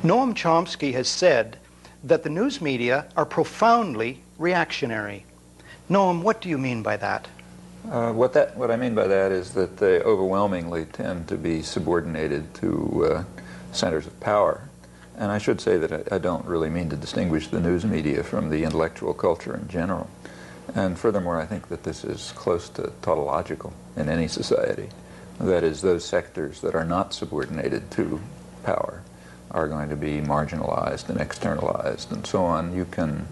Noam Chomsky has said that the news media are profoundly reactionary. Noam, what do you mean by that? What I mean by that is that they overwhelmingly tend to be subordinated to centers of power. And I should say that I don't really mean to distinguish the news media from the intellectual culture in general. And furthermore, I think that this is close to tautological in any society. That is, those sectors that are not subordinated to power are going to be marginalized and externalized and so on. You can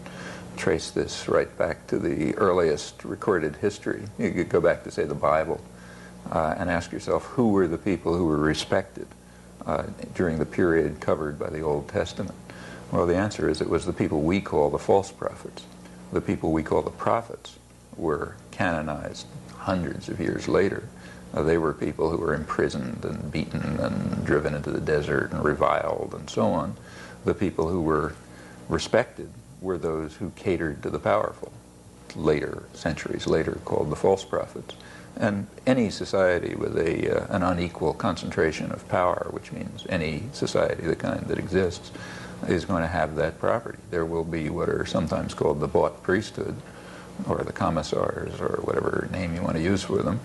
trace this right back to the earliest recorded history. You could go back to, say, the Bible and ask yourself, who were the people who were respected during the period covered by the Old Testament? Well, the answer is it was the people we call the false prophets. The people we call the prophets were canonized hundreds of years later. They were people who were imprisoned and beaten and driven into the desert and reviled and so on. The people who were respected were those who catered to the powerful, later, centuries later, called the false prophets. And any society with an unequal concentration of power, which means any society, the kind that exists, is going to have that property. There will be what are sometimes called the bought priesthood, or the commissars, or whatever name you want to use for them,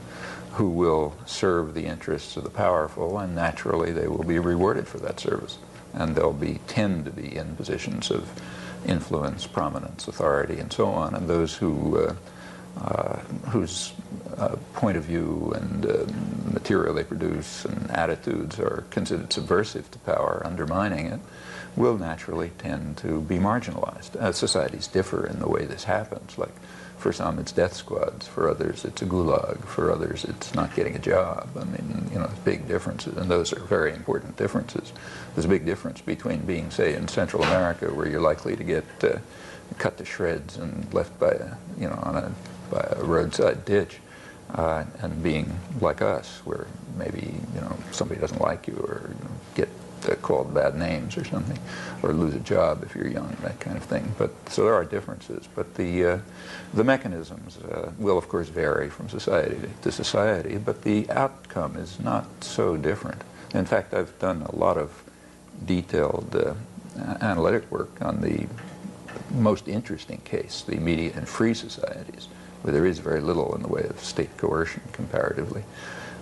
who will serve the interests of the powerful, and naturally they will be rewarded for that service. And they'll tend to be in positions of influence, prominence, authority, and so on. And those whose point of view and material they produce and attitudes are considered subversive to power, undermining it, will naturally tend to be marginalized. Societies differ in the way this happens. Like, for some it's death squads, for others it's a gulag, for others it's not getting a job. I mean, you know, big differences, and those are very important differences. There's a big difference between being, say, in Central America, where you're likely to get cut to shreds and left by by a roadside ditch, and being like us, where maybe somebody doesn't like you, or get called bad names or something, or lose a job if you're young, that kind of thing. But so there are differences, but the mechanisms will of course vary from society to society, but the outcome is not so different. In fact, I've done a lot of detailed analytic work on the most interesting case, the immediate and free societies, where there is very little in the way of state coercion comparatively.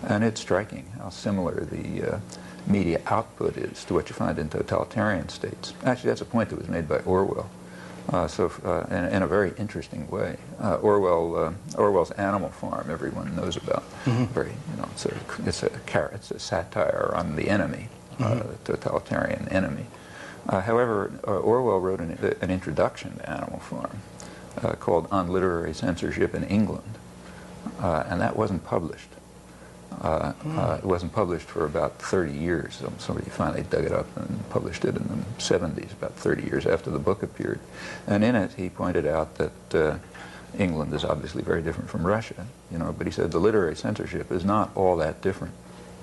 And it's striking how similar the media output is to what you find in totalitarian states. Actually, that's a point that was made by Orwell, in a very interesting way. Orwell's Animal Farm, everyone knows about. Very, it's a satire on the enemy, totalitarian enemy. However, Orwell wrote an introduction to Animal Farm called On Literary Censorship in England, and that wasn't published. It wasn't published for about 30 years. Somebody finally dug it up and published it in the 70s, about 30 years after the book appeared. And in it, he pointed out that England is obviously very different from Russia, but he said the literary censorship is not all that different.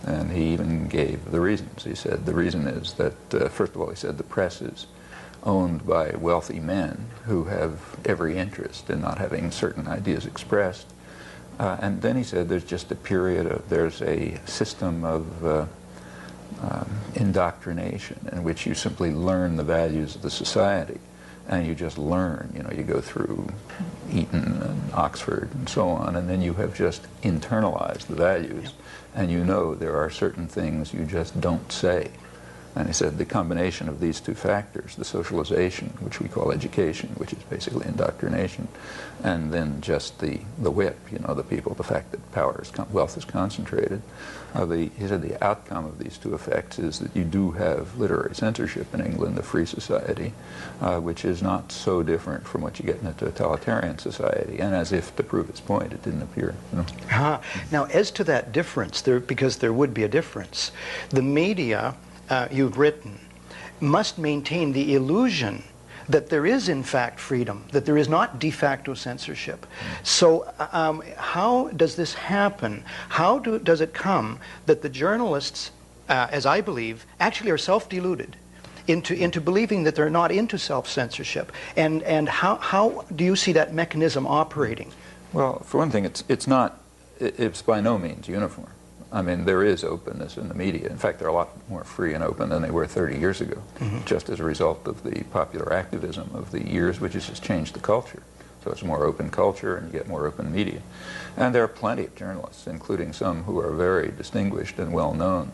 And he even gave the reasons. He said the reason is that, first of all, he said the press is owned by wealthy men who have every interest in not having certain ideas expressed. And then he said there's just there's a system of indoctrination in which you simply learn the values of the society, and you just learn, you go through Eton and Oxford and so on, and then you have just internalized the values, and there are certain things you just don't say. And he said the combination of these two factors, the socialization, which we call education, which is basically indoctrination, and then just the whip, the people, the fact that wealth is concentrated. He said the outcome of these two effects is that you do have literary censorship in England, a free society, which is not so different from what you get in a totalitarian society. And as if to prove its point, it didn't appear. Now, as to that difference, because there would be a difference, the media, you've written, must maintain the illusion that there is in fact freedom, that there is not de facto censorship. So how does this happen? How does it come that the journalists, as I believe, actually are self-deluded into believing that they're not into self-censorship? And how do you see that mechanism operating? Well, for one thing, it's by no means uniform. I mean, there is openness in the media. In fact, they're a lot more free and open than they were 30 years ago, just as a result of the popular activism of the years, which has just changed the culture. So it's a more open culture, and you get more open media. And there are plenty of journalists, including some who are very distinguished and well-known,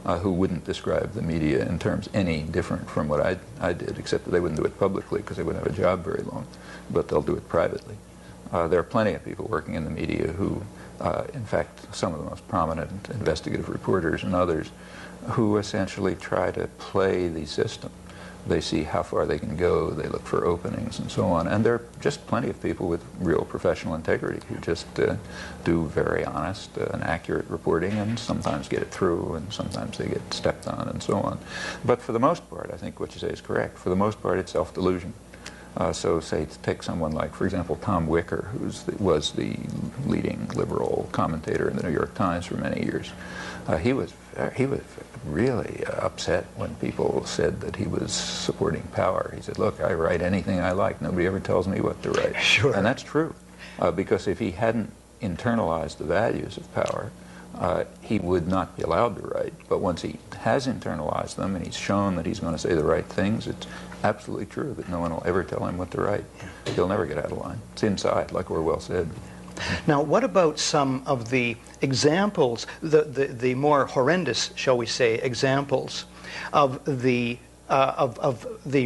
who wouldn't describe the media in terms any different from what I did, except that they wouldn't do it publicly because they wouldn't have a job very long, but they'll do it privately. There are plenty of people working in the media who, in fact, some of the most prominent investigative reporters and others, who essentially try to play the system. They see how far they can go, they look for openings and so on, and there are just plenty of people with real professional integrity who just do very honest and accurate reporting, and sometimes get it through, and sometimes they get stepped on and so on. But for the most part, I think what you say is correct. For the most part, it's self-delusion. So say, take someone like, for example, Tom Zwicker, who was the leading liberal commentator in the New York Times for many years. He was really upset when people said that he was supporting power. He said, look, I write anything I like. Nobody ever tells me what to write. Sure. And that's true, because if he hadn't internalized the values of power, he would not be allowed to write. But once he has internalized them and he's shown that he's going to say the right things, it's absolutely true that no one will ever tell him what to write. He'll never get out of line. It's inside, like Orwell said. Now, what about some of the examples, the more horrendous, shall we say, examples of the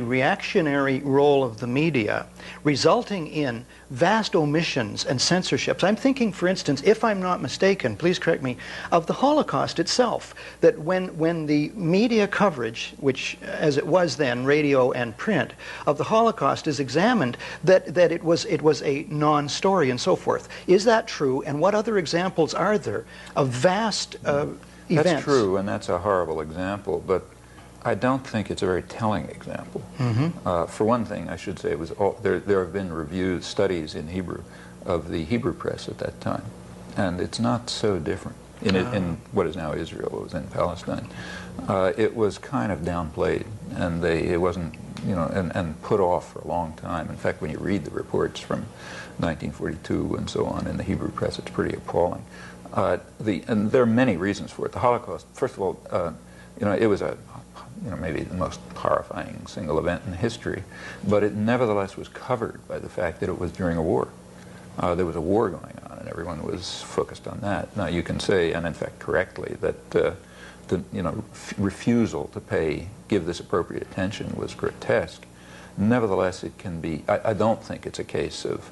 reactionary role of the media, resulting in vast omissions and censorships? I'm thinking, for instance, if I'm not mistaken, please correct me, of the Holocaust itself, that when the media coverage, which as it was then, radio and print, of the Holocaust is examined, that it was a non-story and so forth. Is that true? And what other examples are there of vast events? That's true, and that's a horrible example, but I don't think it's a very telling example. For one thing, I should say, it was there have been reviews, studies in Hebrew of the Hebrew press at that time, and it's not so different. In what is now Israel, it was in Palestine. It was kind of downplayed, and it wasn't, and put off for a long time. In fact, when you read the reports from 1942 and so on in the Hebrew press, it's pretty appalling. And there are many reasons for it. The Holocaust, first of all, it was maybe the most horrifying single event in history, but it nevertheless was covered by the fact that it was during a war. There was a war going on, and everyone was focused on that. Now, you can say, and in fact correctly, that the refusal to give this appropriate attention was grotesque. Nevertheless, it can be, I don't think it's a case of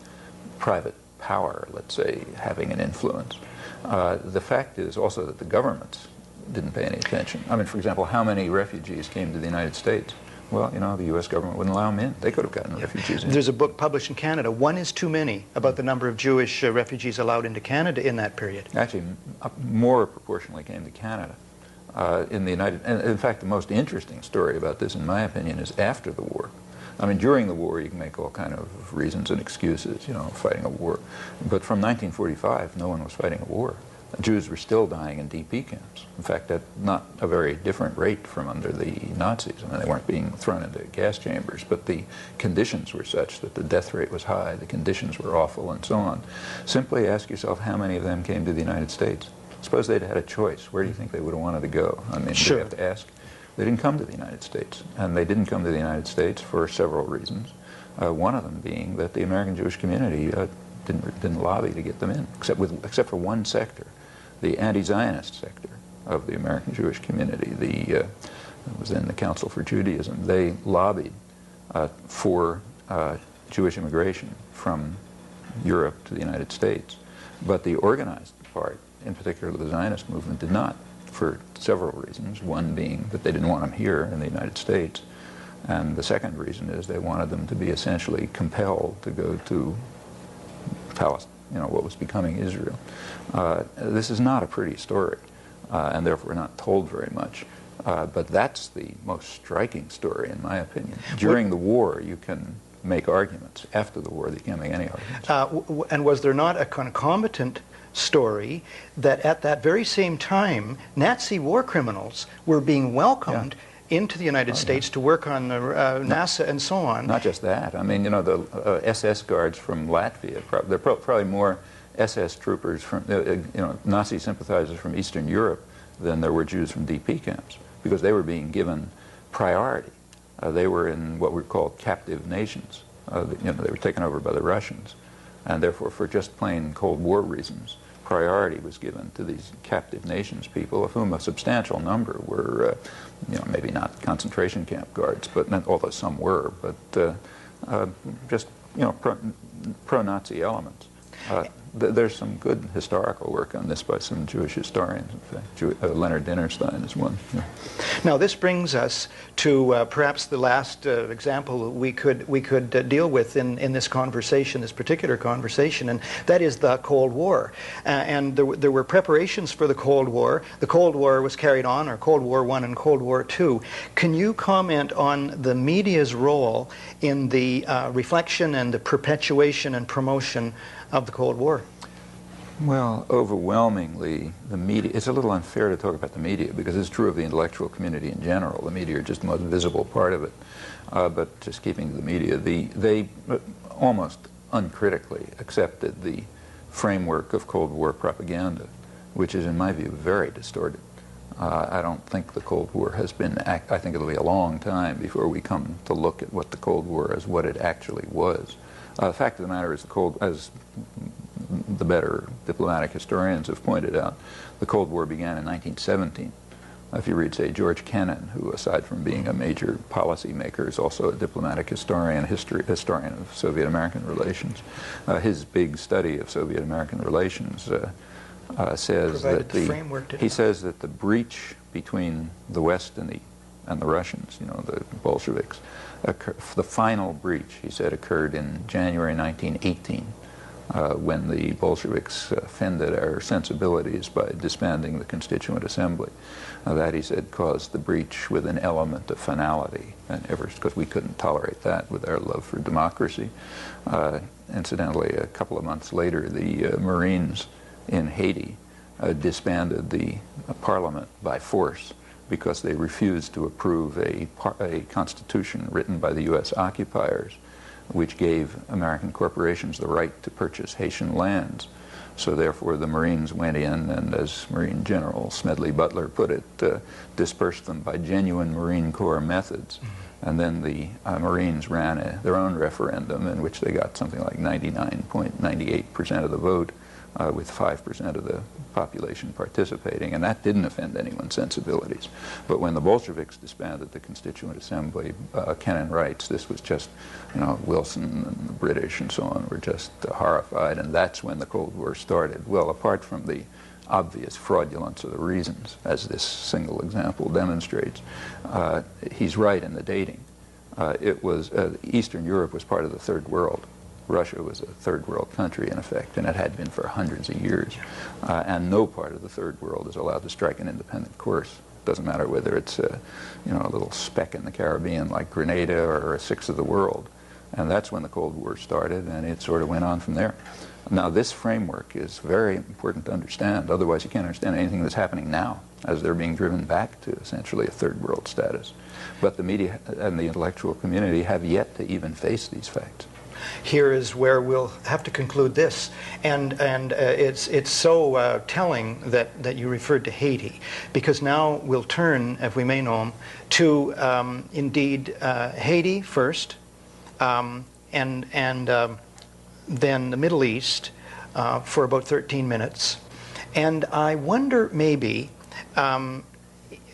private power, let's say, having an influence. The fact is also that the governments didn't pay any attention. I mean, for example, how many refugees came to the United States? Well, the U.S. government wouldn't allow them in. They could have gotten refugees in. There's a book published in Canada, One is Too Many, about the number of Jewish refugees allowed into Canada in that period. Actually, more proportionally came to Canada. In fact, the most interesting story about this, in my opinion, is after the war. I mean, during the war, you can make all kind of reasons and excuses, fighting a war. But from 1945, no one was fighting a war. Jews were still dying in DP camps. In fact, at not a very different rate from under the Nazis. I mean, they weren't being thrown into gas chambers, but the conditions were such that the death rate was high, the conditions were awful, and so on. Simply ask yourself how many of them came to the United States. Suppose they'd had a choice. Where do you think they would have wanted to go? I mean, sure. You have to ask. They didn't come to the United States, and they didn't come to the United States for several reasons. One of them being that the American Jewish community didn't lobby to get them in, except for one sector. The anti-Zionist sector of the American Jewish community, it was then the Council for Judaism. They lobbied for Jewish immigration from Europe to the United States. But the organized part, in particular the Zionist movement, did not, for several reasons. One being that they didn't want them here in the United States. And the second reason is they wanted them to be essentially compelled to go to Palestine, what was becoming Israel. This is not a pretty story, and therefore not told very much. But that's the most striking story, in my opinion. During the war, you can make arguments. After the war, you can't make any arguments. And was there not a concomitant story that at that very same time, Nazi war criminals were being welcomed into the United States to work on NASA and so on? Not just that. I mean, the SS guards from Latvia, they're probably more SS troopers from, Nazi sympathizers from Eastern Europe than there were Jews from DP camps, because they were being given priority. They were in what were called captive nations. They were taken over by the Russians, and therefore, for just plain Cold War reasons, priority was given to these captive nations people, of whom a substantial number were, maybe not concentration camp guards, but although some were, but just pro-Nazi elements. There's some good historical work on this by some Jewish historians. In fact, Leonard Dinerstein is one. Yeah. Now, this brings us to perhaps the last example we could deal with in this conversation, this particular conversation, and that is the Cold War. And there were preparations for the Cold War. The Cold War was carried on, or Cold War I and Cold War II. Can you comment on the media's role in the reflection and the perpetuation and promotion of the Cold War? Well, overwhelmingly, the media, it's a little unfair to talk about the media because it's true of the intellectual community in general. The media are just the most visible part of it. But just keeping to the media, they almost uncritically accepted the framework of Cold War propaganda, which is, in my view, very distorted. I don't think the Cold War has been, I think it'll be a long time before we come to look at what the Cold War as what it actually was. The fact of the matter is, as the better diplomatic historians have pointed out, the Cold War began in 1917. If you read, say, George Kennan, who, aside from being a major policymaker, is also a diplomatic historian, historian of Soviet-American relations. His big study of Soviet-American relations says that he says that the breach between the West and the Russians, the Bolsheviks, the final breach, he said, occurred in January 1918, when the Bolsheviks offended our sensibilities by disbanding the Constituent Assembly. That, he said, caused the breach with an element of finality, and because we couldn't tolerate that with our love for democracy. Incidentally, a couple of months later, the Marines in Haiti disbanded the parliament by force because they refused to approve a constitution written by the U.S. occupiers, which gave American corporations the right to purchase Haitian lands. So therefore the Marines went in and, as Marine General Smedley Butler put it, dispersed them by genuine Marine Corps methods. Mm-hmm. And then the Marines ran their own referendum in which they got something like 99.98% of the vote, with 5% of the population participating, and that didn't offend anyone's sensibilities. But when the Bolsheviks disbanded the Constituent Assembly, Kennan writes, this was just, Wilson and the British and so on were just horrified, and that's when the Cold War started. Well, apart from the obvious fraudulence of the reasons, as this single example demonstrates, he's right in the dating. Eastern Europe was part of the Third World. Russia was a third world country, in effect, and it had been for hundreds of years. And no part of the third world is allowed to strike an independent course. It doesn't matter whether it's a little speck in the Caribbean like Grenada or a sixth of the world. And that's when the Cold War started, and it sort of went on from there. Now, this framework is very important to understand. Otherwise, you can't understand anything that's happening now, as they're being driven back to essentially a third world status. But the media and the intellectual community have yet to even face these facts. Here is where we'll have to conclude this, and it's so telling that you referred to Haiti, because now we'll turn, if we may, Noam, to indeed Haiti first, and then the Middle East for about 13 minutes, and I wonder maybe.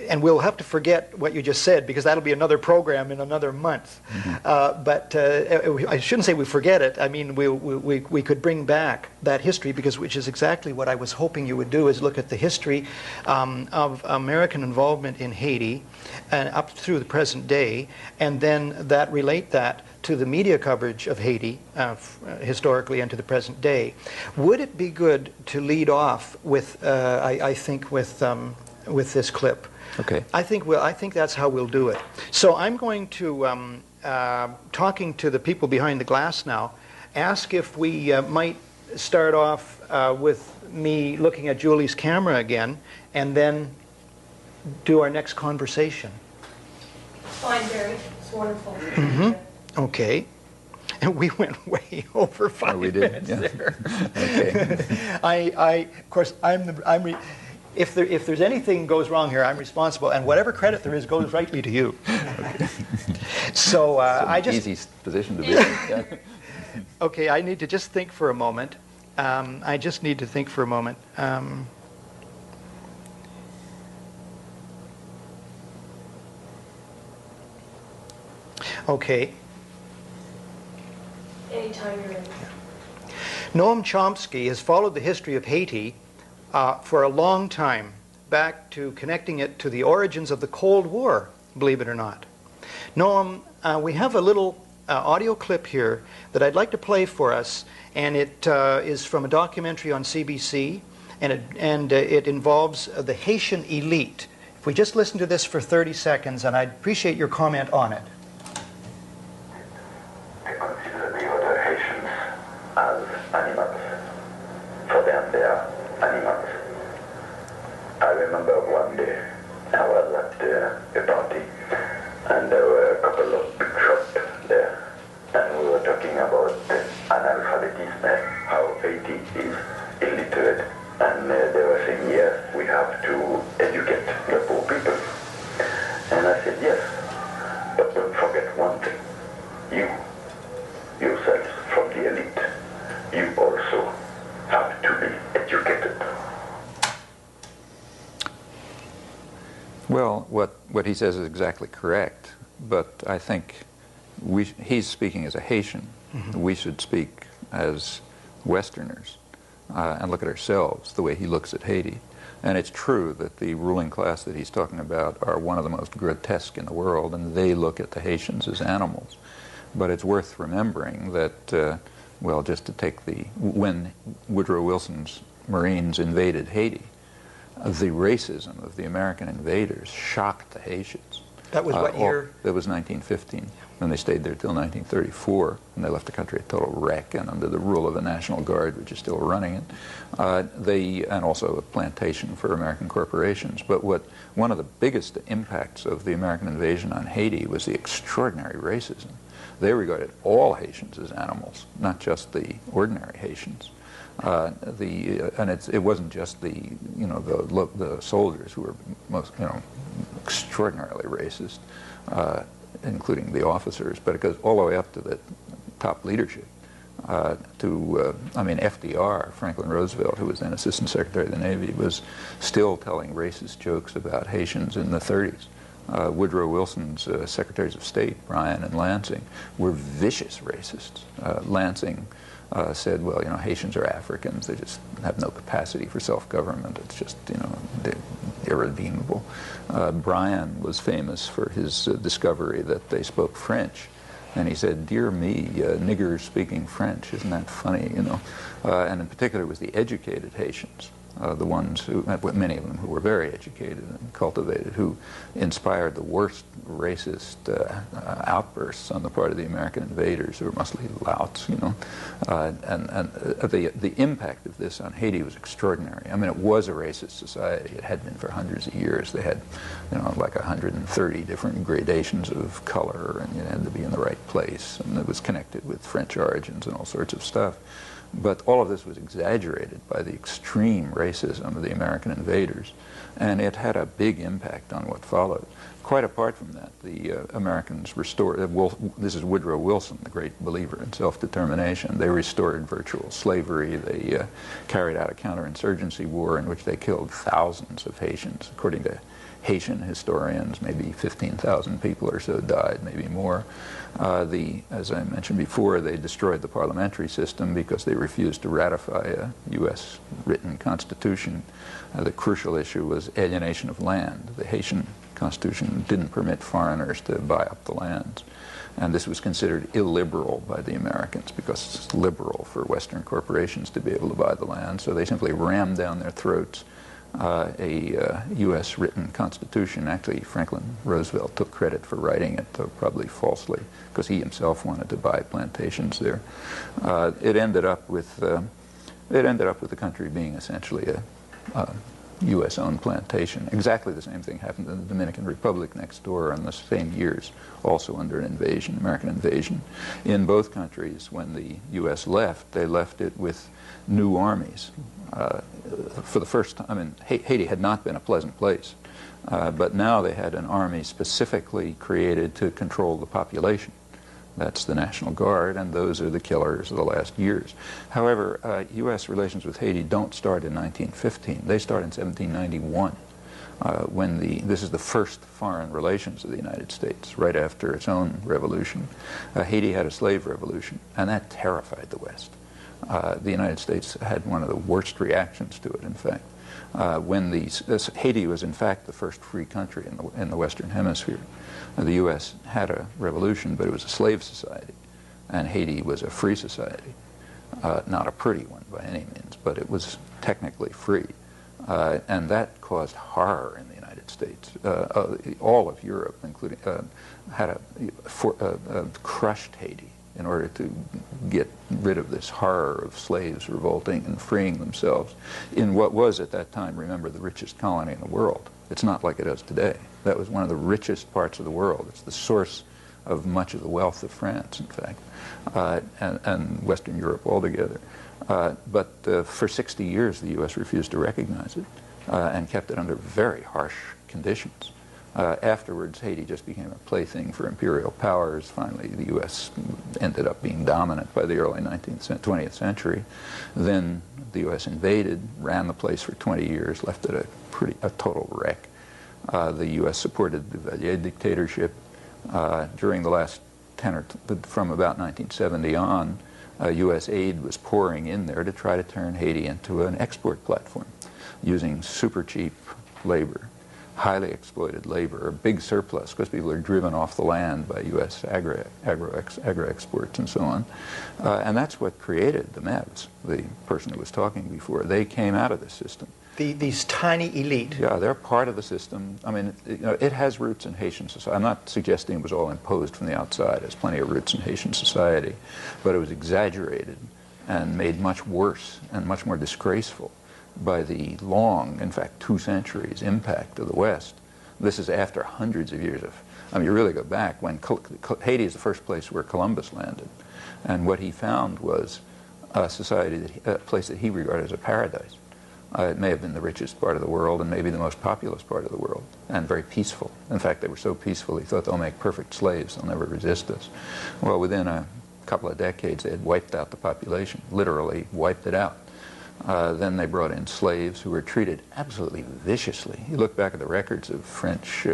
And we'll have to forget what you just said, because that'll be another program in another month. Mm-hmm. But I shouldn't say we forget it. I mean, we could bring back that history, which is exactly what I was hoping you would do, is look at the history of American involvement in Haiti and up through the present day, and then relate that to the media coverage of Haiti historically and to the present day. Would it be good to lead off with, I think, with this clip? Okay. I think that's how we'll do it. So I'm going to, talking to the people behind the glass now, ask if we might start off with me looking at Julie's camera again, and then do our next conversation. Fine, Barrie. It's wonderful. Mm-hmm. Okay. And we went way over 5 Oh, we did? minutes Yeah. there. Okay. Of course, if there's anything goes wrong here, I'm responsible, and whatever credit there is goes rightly to you. Okay. So I It's an just... easy position to be in. Yeah. Okay, I need to just think for a moment. I just need to think for a moment. Okay. Anytime you're ready. Noam Chomsky has followed the history of Haiti for a long time, back to connecting it to the origins of the Cold War, believe it or not. Noam, we have a little audio clip here that I'd like to play for us, and it is from a documentary on CBC, and it involves the Haitian elite. If we just listen to this for 30 seconds, and I'd appreciate your comment on it. They consider the other Haitians as animals. For them, they are animals. I remember one day I was at a party, and there were a couple of big shops there, and we were talking about analphabetism, how Haiti is illiterate, and they were saying, yes, we have to educate the poor people. And I said, yes, but don't forget one thing. You, yourselves from the elite, you also have to be educated. Well, what he says is exactly correct, but I think he's speaking as a Haitian. Mm-hmm. We should speak as Westerners and look at ourselves the way he looks at Haiti. And it's true that the ruling class that he's talking about are one of the most grotesque in the world, and they look at the Haitians as animals. But it's worth remembering that, well, just to take when Woodrow Wilson's Marines invaded Haiti, the racism of the American invaders shocked the Haitians. That was what year? That was 1915, and they stayed there till 1934, and they left the country a total wreck, and under the rule of the National Guard, which is still running it, and also a plantation for American corporations. But one of the biggest impacts of the American invasion on Haiti was the extraordinary racism. They regarded all Haitians as animals, not just the ordinary Haitians. It wasn't just the soldiers who were most extraordinarily racist, including the officers, but it goes all the way up to the top leadership. FDR, Franklin Roosevelt, who was then Assistant Secretary of the Navy, was still telling racist jokes about Haitians in the 30s. Woodrow Wilson's Secretaries of State, Bryan and Lansing, were vicious racists. Lansing said, well, Haitians are Africans. They just have no capacity for self-government. It's just, they're irredeemable. Bryan was famous for his discovery that they spoke French. And he said, dear me, niggers speaking French, isn't that funny, And in particular it was the educated Haitians, the ones who, many of them who were very educated and cultivated, who inspired the worst racist outbursts on the part of the American invaders, who were mostly louts, the impact of this on Haiti was extraordinary. It was a racist society. It had been for hundreds of years. They had, like 130 different gradations of color, and you had to be in the right place, and it was connected with French origins and all sorts of stuff. But all of this was exaggerated by the extreme racism of the American invaders, and it had a big impact on what followed. Quite apart from that, the Americans restored, this is Woodrow Wilson, the great believer in self-determination. They restored virtual slavery. They carried out a counterinsurgency war in which they killed thousands of Haitians. According to Haitian historians, maybe 15,000 people or so died, maybe more. As I mentioned before, they destroyed the parliamentary system because they refused to ratify a U.S. written constitution. The crucial issue was alienation of land. The Haitian constitution didn't permit foreigners to buy up the lands. And this was considered illiberal by the Americans because it's liberal for Western corporations to be able to buy the land. So they simply rammed down their throats a U.S. written constitution. Actually, Franklin Roosevelt took credit for writing it, though probably falsely, because he himself wanted to buy plantations there. It ended up with the country being essentially U.S.-owned plantation. Exactly the same thing happened in the Dominican Republic next door in the same years, also under an invasion, American invasion. In both countries, when the U.S. left, they left it with new armies. For the first time, I mean, Haiti had not been a pleasant place, but now they had an army specifically created to control the population. That's the National Guard, and those are the killers of the last years. However, U.S. relations with Haiti don't start in 1915. They start in 1791, this is the first foreign relations of the United States, right after its own revolution. Haiti had a slave revolution, and that terrified the West. The United States had one of the worst reactions to it, in fact. Haiti was, in fact, the first free country in the Western Hemisphere. The U.S. had a revolution, but it was a slave society, and Haiti was a free society. Not a pretty one by any means, but it was technically free. And that caused horror in the United States. All of Europe, including, crushed Haiti in order to get rid of this horror of slaves revolting and freeing themselves in what was at that time, remember, the richest colony in the world. It's not like it is today. That was one of the richest parts of the world. It's the source of much of the wealth of France, in fact, and Western Europe altogether. But for 60 years, the U.S. refused to recognize it and kept it under very harsh conditions. Afterwards, Haiti just became a plaything for imperial powers. Finally, the U.S. ended up being dominant by the early 20th century. Then the U.S. invaded, ran the place for 20 years, left it a total wreck. The U.S. supported the Duvalier dictatorship. During the last from about 1970 on, U.S. aid was pouring in there to try to turn Haiti into an export platform using super cheap labor, highly exploited labor, a big surplus because people are driven off the land by U.S. agro-exports and so on. And that's what created the Mavs, the person who was talking before. They came out of this system. These tiny elite. Yeah, they're part of the system. I mean, it has roots in Haitian society. I'm not suggesting it was all imposed from the outside. There's plenty of roots in Haitian society. But it was exaggerated and made much worse and much more disgraceful by the long, in fact, 2 centuries impact of the West. This is after hundreds of years of, I mean, you really go back when Haiti is the first place where Columbus landed. And what he found was a society, a place that he regarded as a paradise. It may have been the richest part of the world and maybe the most populous part of the world, and very peaceful. In fact, they were so peaceful, he thought they'll make perfect slaves, they'll never resist us. Well, within a couple of decades, they had wiped out the population, literally wiped it out. Then they brought in slaves who were treated absolutely viciously. You look back at the records of French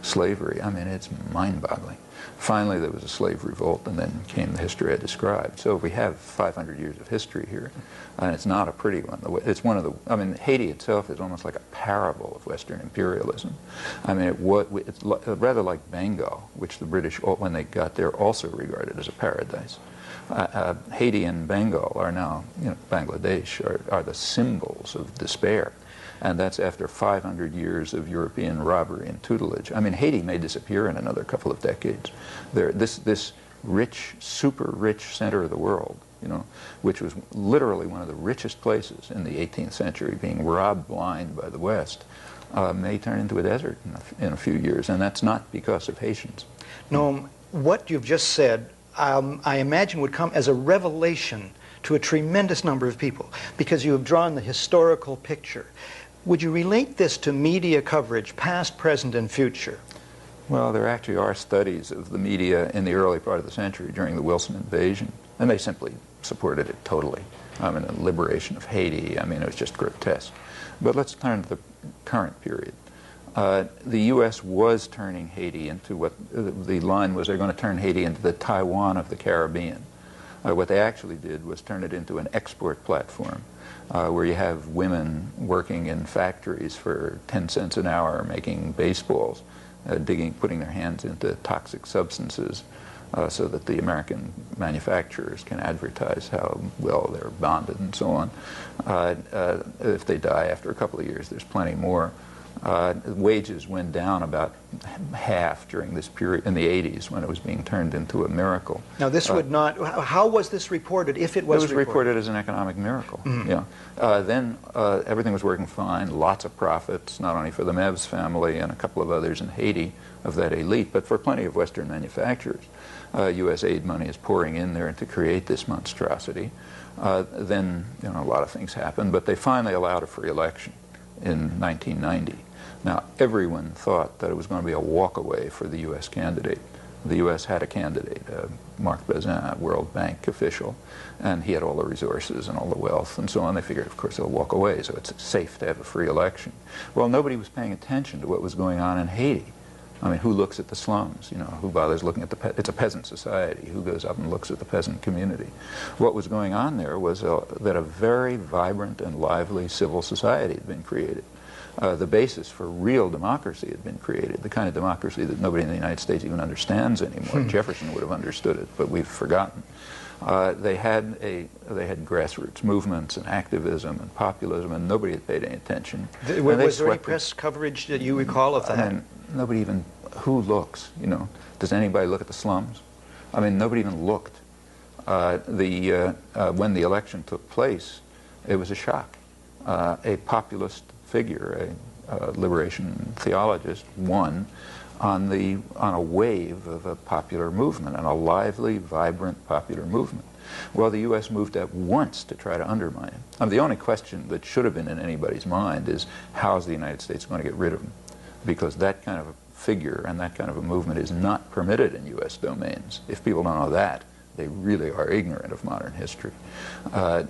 slavery, I mean, it's mind-boggling. Finally, there was a slave revolt, and then came the history I described. So we have 500 years of history here, and it's not a pretty one. It's one of the, I mean, Haiti itself is almost like a parable of Western imperialism. I mean, it's rather like Bengal, which the British, when they got there, also regarded as a paradise. Haiti and Bengal are now, Bangladesh, are the symbols of despair. And that's after 500 years of European robbery and tutelage. I mean, Haiti may disappear in another couple of decades. This rich, super rich center of the world, which was literally one of the richest places in the 18th century, being robbed blind by the West, may turn into a desert in a few years. And that's not because of Haitians. Noam, what you've just said, I imagine would come as a revelation to a tremendous number of people, because you have drawn the historical picture. Would you relate this to media coverage, past, present, and future? Well, there actually are studies of the media in the early part of the century during the Wilson invasion, and they simply supported it totally. I mean, the liberation of Haiti, I mean, it was just grotesque. But let's turn to the current period. The U.S. was turning Haiti into what the line was, they're going to turn Haiti into the Taiwan of the Caribbean. What they actually did was turn it into an export platform where you have women working in factories for 10 cents an hour making baseballs, putting their hands into toxic substances so that the American manufacturers can advertise how well they're bonded and so on. If they die after a couple of years, there's plenty more. Wages went down about half during this period in the 80s when it was being turned into a miracle. Now this would not, how was this reported, if it was reported as an economic miracle. Yeah. Then everything was working fine, lots of profits, not only for the Mevs family and a couple of others in Haiti of that elite, but for plenty of Western manufacturers. U.S. aid money is pouring in there to create this monstrosity. Then, you know, a lot of things happened, but they finally allowed a free election in 1990. Now, everyone thought that it was going to be a walkaway for the U.S. candidate. The U.S. had a candidate, Marc Bazin, a World Bank official, and he had all the resources and all the wealth and so on. They figured, of course, they'll walk away, so it's safe to have a free election. Well, nobody was paying attention to what was going on in Haiti. I mean, who looks at the slums? You know, who bothers looking at it's a peasant society. Who goes up and looks at the peasant community? What was going on there was that a very vibrant and lively civil society had been created. The basis for real democracy had been created, the kind of democracy that nobody in the United States even understands anymore. Jefferson would have understood it, but we've forgotten. They had grassroots movements and activism and populism, and nobody had paid any attention. Was there any press coverage that you recall of that? And nobody even, who looks, you know? Does anybody look at the slums? I mean, nobody even looked. When the election took place, it was a shock. A populist figure, a liberation theologist, won on a wave of a popular movement, and a lively, vibrant popular movement. Well, the U.S. moved at once to try to undermine him. I mean, the only question that should have been in anybody's mind is, how is the United States going to get rid of him? Because that kind of a figure and that kind of a movement is not permitted in U.S. domains. If people don't know that, they really are ignorant of modern history.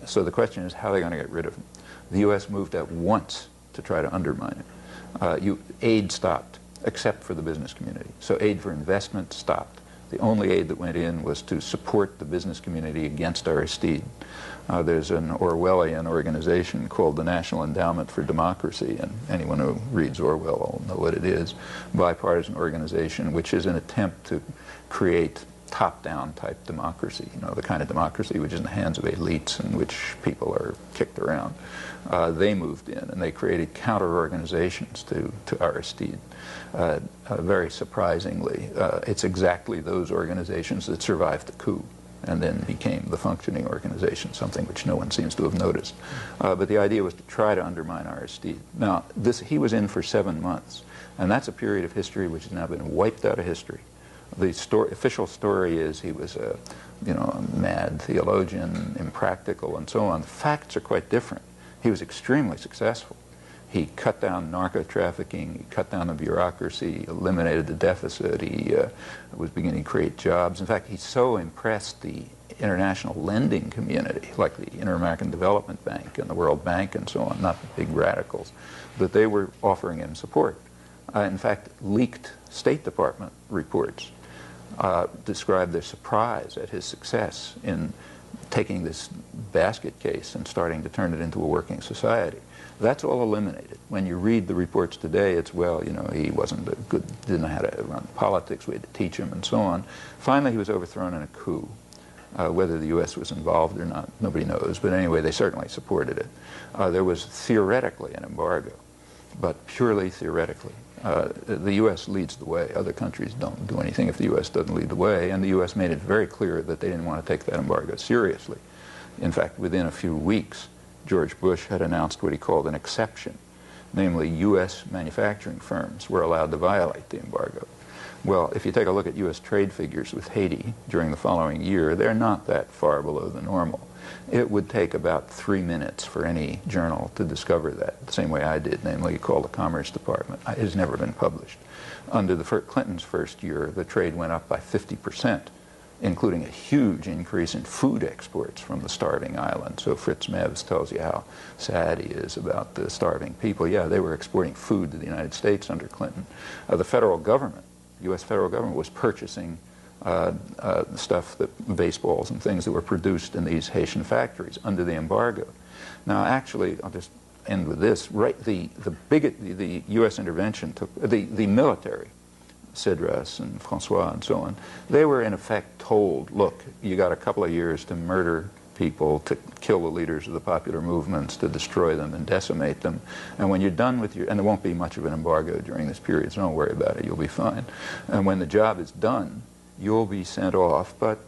So the question is, how are they going to get rid of him? The U.S. moved at once to try to undermine him. Aid stopped, except for the business community. So aid for investment stopped. The only aid that went in was to support the business community against Aristide. There's an Orwellian organization called the National Endowment for Democracy, and anyone who reads Orwell will know what it is. Bipartisan organization, which is an attempt to create top-down type democracy, you know, the kind of democracy which is in the hands of elites in which people are kicked around. They moved in, and they created counter-organizations to Aristide. Very surprisingly, it's exactly those organizations that survived the coup and then became the functioning organization, something which no one seems to have noticed. But the idea was to try to undermine Aristide. Now, he was in for 7 months, and that's a period of history which has now been wiped out of history. The official story is he was a mad theologian, impractical, and so on. The facts are quite different. He was extremely successful. He cut down narco-trafficking, he cut down the bureaucracy, eliminated the deficit, he was beginning to create jobs. In fact, he so impressed the international lending community, like the Inter-American Development Bank and the World Bank and so on, not the big radicals, that they were offering him support. In fact, leaked State Department reports described their surprise at his success in taking this basket case and starting to turn it into a working society. That's all eliminated. When you read the reports today, it's, well, you know, he wasn't didn't know how to run politics, we had to teach him, and so on. Finally, he was overthrown in a coup. Whether the U.S. was involved or not, nobody knows, but anyway, they certainly supported it. There was theoretically an embargo, but purely theoretically. The U.S. leads the way. Other countries don't do anything if the U.S. doesn't lead the way, and the U.S. made it very clear that they didn't want to take that embargo seriously. In fact, within a few weeks, George Bush had announced what he called an exception, namely U.S. manufacturing firms were allowed to violate the embargo. Well, if you take a look at U.S. trade figures with Haiti during the following year, they're not that far below the normal. It would take about 3 minutes for any journal to discover that, the same way I did, namely you call the Commerce Department. It has never been published. Under Clinton's first year, the trade went up by 50%, including a huge increase in food exports from the starving island. So Fritz Mevs tells you how sad he is about the starving people. Yeah, they were exporting food to the United States under Clinton. The federal government, U.S. federal government, was purchasing stuff, baseballs and things that were produced in these Haitian factories under the embargo. Now, actually, I'll just end with this. Right, the U.S. intervention took the military, Cedras and Francois and so on. They were in effect told, look, you got a couple of years to murder people, to kill the leaders of the popular movements, to destroy them and decimate them. And when you're done with and there won't be much of an embargo during this period, so don't worry about it, you'll be fine. And when the job is done, you'll be sent off, but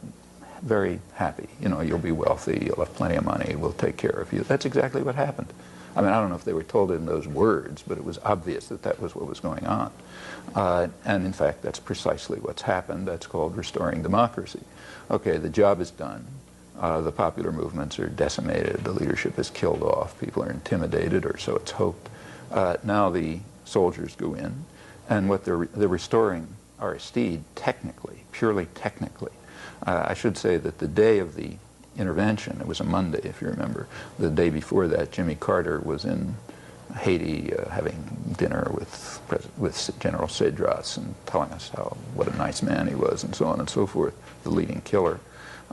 very happy. You know, you'll be wealthy, you'll have plenty of money, we'll take care of you. That's exactly what happened. I mean, I don't know if they were told it in those words, but it was obvious that that was what was going on. And in fact, that's precisely what's happened. That's called restoring democracy. Okay, the job is done. The popular movements are decimated. The leadership is killed off. People are intimidated, or so it's hoped. Now the soldiers go in, and what they're restoring Aristide technically, purely technically. I should say that the day of the intervention, it was a Monday, if you remember. The day before that, Jimmy Carter was in Haiti having dinner with General Cedras and telling us what a nice man he was, and so on and so forth, the leading killer.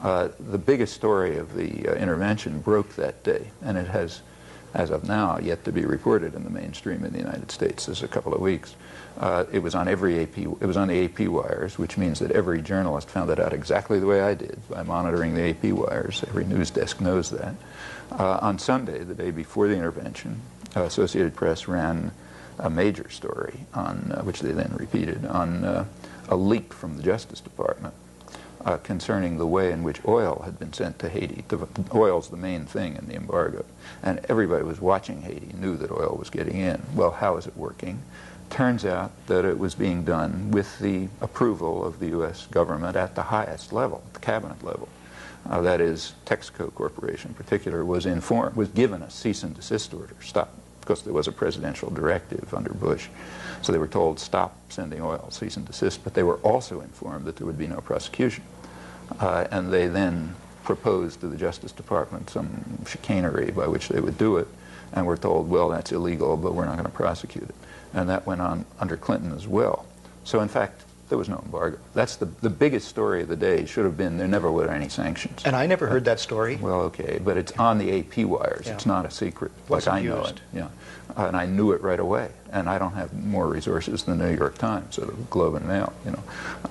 The biggest story of the intervention broke that day, and it has, as of now, yet to be reported in the mainstream in the United States. There's a couple of weeks. It was on every AP. It was on the AP wires, which means that every journalist found it out exactly the way I did by monitoring the AP wires. Every news desk knows that. On Sunday, the day before the intervention, Associated Press ran a major story on, which they then repeated, on a leak from the Justice Department concerning the way in which oil had been sent to Haiti. Oil's the main thing in the embargo, and everybody was watching Haiti, knew that oil was getting in. Well, how is it working? Turns out that it was being done with the approval of the U.S. government at the highest level, the cabinet level. That is, Texaco Corporation in particular was given a cease and desist order, stop, because there was a presidential directive under Bush. So they were told, stop sending oil, cease and desist, but they were also informed that there would be no prosecution. And they then proposed to the Justice Department some chicanery by which they would do it, and were told, well, that's illegal, but we're not going to prosecute it. And that went on under Clinton as well. So in fact, there was no embargo. That's the biggest story of the day. Should have been there never were any sanctions. And I never heard that story. Well, okay, but it's on the AP wires. Yeah. It's not a secret. Like I know it. Yeah, and I knew it right away. And I don't have more resources than the New York Times or the Globe and Mail. You know,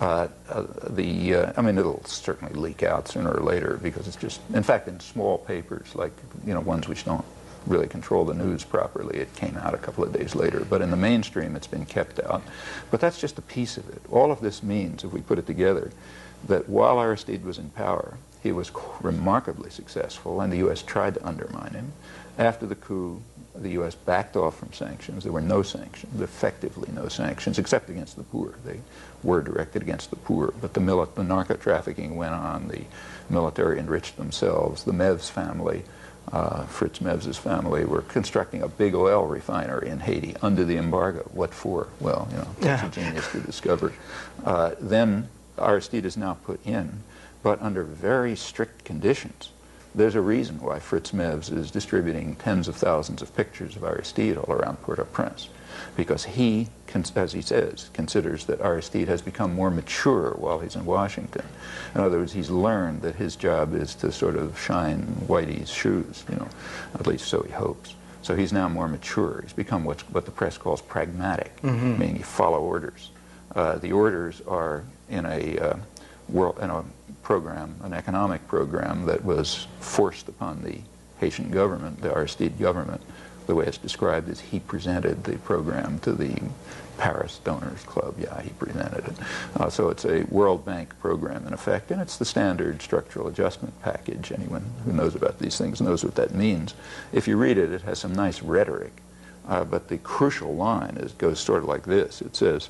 I mean, it'll certainly leak out sooner or later because it's just, in fact, in small papers like ones which don't really control the news properly, it came out a couple of days later. But in the mainstream, it's been kept out. But that's just a piece of it. All of this means, if we put it together, that while Aristide was in power, he was remarkably successful, and the U.S. tried to undermine him. After the coup, the U.S. backed off from sanctions. There were no sanctions, effectively no sanctions, except against the poor. They were directed against the poor, but the narco-trafficking went on. The military enriched themselves. The Mevs family, Fritz Mevs' family, were constructing a big oil refinery in Haiti under the embargo. What for? Well, it's a genius to discover. Then Aristide is now put in, but under very strict conditions. There's a reason why Fritz Mevs is distributing tens of thousands of pictures of Aristide all around Port-au-Prince, because he, as he says, considers that Aristide has become more mature while he's in Washington. In other words, he's learned that his job is to sort of shine Whitey's shoes, at least so he hopes. So he's now more mature. He's become what the press calls pragmatic, meaning you follow orders. The orders are in a program, an economic program that was forced upon the Haitian government, the Aristide government. The way it's described is he presented the program to the Paris Donors Club. Yeah, he presented it. So it's a World Bank program in effect, and it's the standard structural adjustment package. Anyone who knows about these things knows what that means. If you read it, it has some nice rhetoric, but the crucial line goes sort of like this. It says,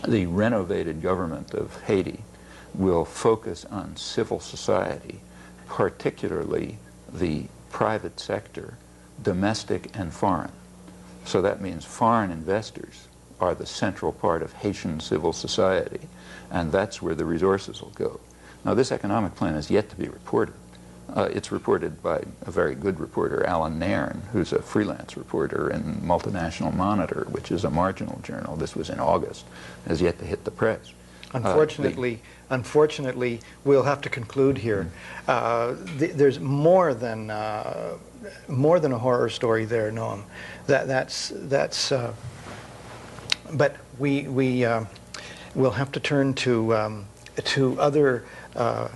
the renovated government of Haiti will focus on civil society, particularly the private sector, domestic and foreign. So that means foreign investors are the central part of Haitian civil society, and that's where the resources will go. Now, this economic plan is yet to be reported. It's reported by a very good reporter, Alan Nairn, who's a freelance reporter in Multinational Monitor, which is a marginal journal. This was in August, has yet to hit the press. Unfortunately, we'll have to conclude here. There's more than a horror story there, Noam. But we'll have to turn to to other,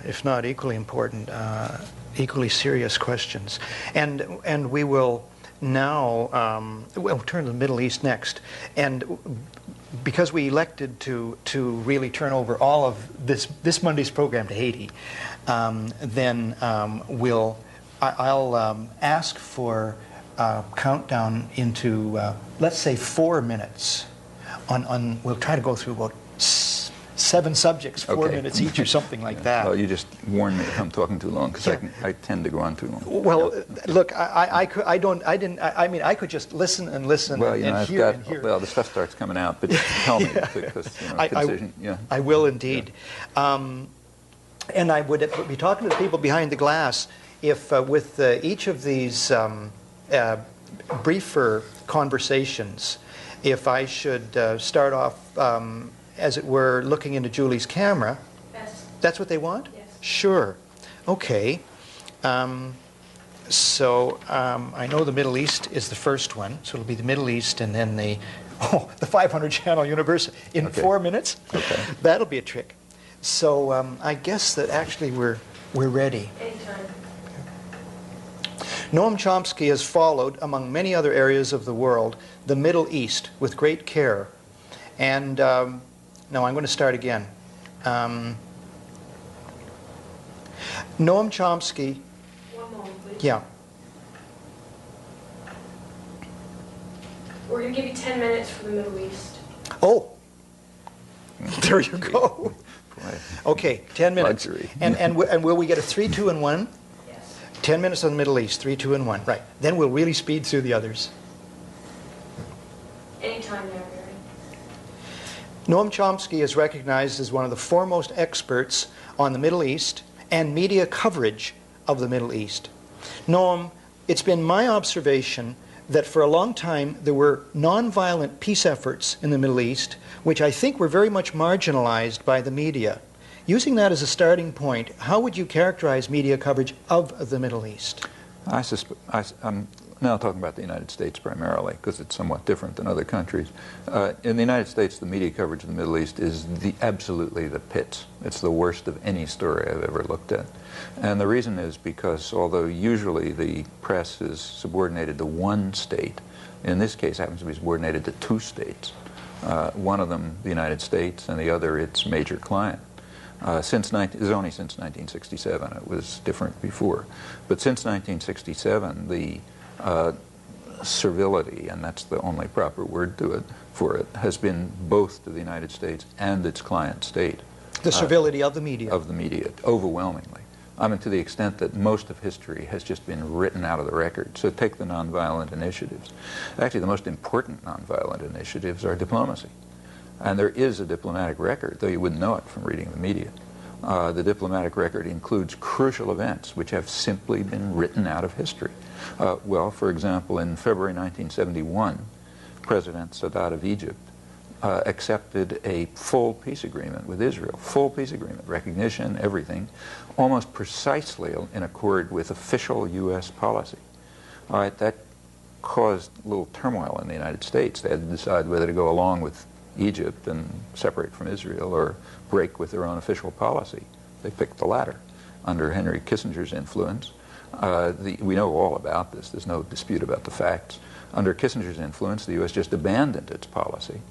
if not equally important, equally serious questions. And we will now, we'll turn to the Middle East next. And because we elected to really turn over all of this Monday's program to Haiti, then I'll ask for a countdown into, let's say, 4 minutes. We'll try to go through about 7 subjects, 4 minutes each or something like that. Well, you just warned me if I'm talking too long, because I tend to go on too long. Well, look, I could just listen and listen and hear. Well, the stuff starts coming out, but tell me, because I will indeed. And I would be talking to the people behind the glass if with each of these briefer conversations, if I should start off, as it were, looking into Julie's camera. Yes. That's what they want? Yes. Sure. Okay. So I know the Middle East is the first one, so it'll be the Middle East and then the 500 channel universe in 4 minutes. Okay. That'll be a trick. So I guess that actually we're ready. Anytime. Noam Chomsky has followed, among many other areas of the world, the Middle East with great care. And now I'm going to start again. Noam Chomsky. One moment, please. Yeah. We're going to give you 10 minutes for the Middle East. Oh, there you go. Okay, 10 minutes. Luxury. And will we get a 3, 2, and 1? Yes. 10 minutes on the Middle East, 3, 2, and 1. Right. Then we'll really speed through the others. Anytime now, Barrie. Noam Chomsky is recognized as one of the foremost experts on the Middle East and media coverage of the Middle East. Noam, it's been my observation that for a long time there were nonviolent peace efforts in the Middle East, which I think were very much marginalized by the media. Using that as a starting point, how would you characterize media coverage of the Middle East? I'm now talking about the United States primarily, because it's somewhat different than other countries. In the United States, the media coverage of the Middle East is absolutely the pits. It's the worst of any story I've ever looked at. And the reason is because although usually the press is subordinated to one state, in this case happens to be subordinated to 2 states. One of them, the United States, and the other, its major client. It was only since 1967. It was different before. But since 1967, the servility, and that's the only proper word for it, has been both to the United States and its client state. The servility of the media. Of the media, overwhelmingly. I mean, to the extent that most of history has just been written out of the record. So take the nonviolent initiatives. Actually, the most important nonviolent initiatives are diplomacy. And there is a diplomatic record, though you wouldn't know it from reading the media. The diplomatic record includes crucial events which have simply been written out of history. Well, for example, in February 1971, President Sadat of Egypt accepted a full peace agreement with Israel. Full peace agreement, recognition, everything, almost precisely in accord with official U.S. policy. All right, that caused a little turmoil in the United States. They had to decide whether to go along with Egypt and separate from Israel or break with their own official policy. They picked the latter under Henry Kissinger's influence. We know all about this. There's no dispute about the facts. Under Kissinger's influence, the U.S. just abandoned its policy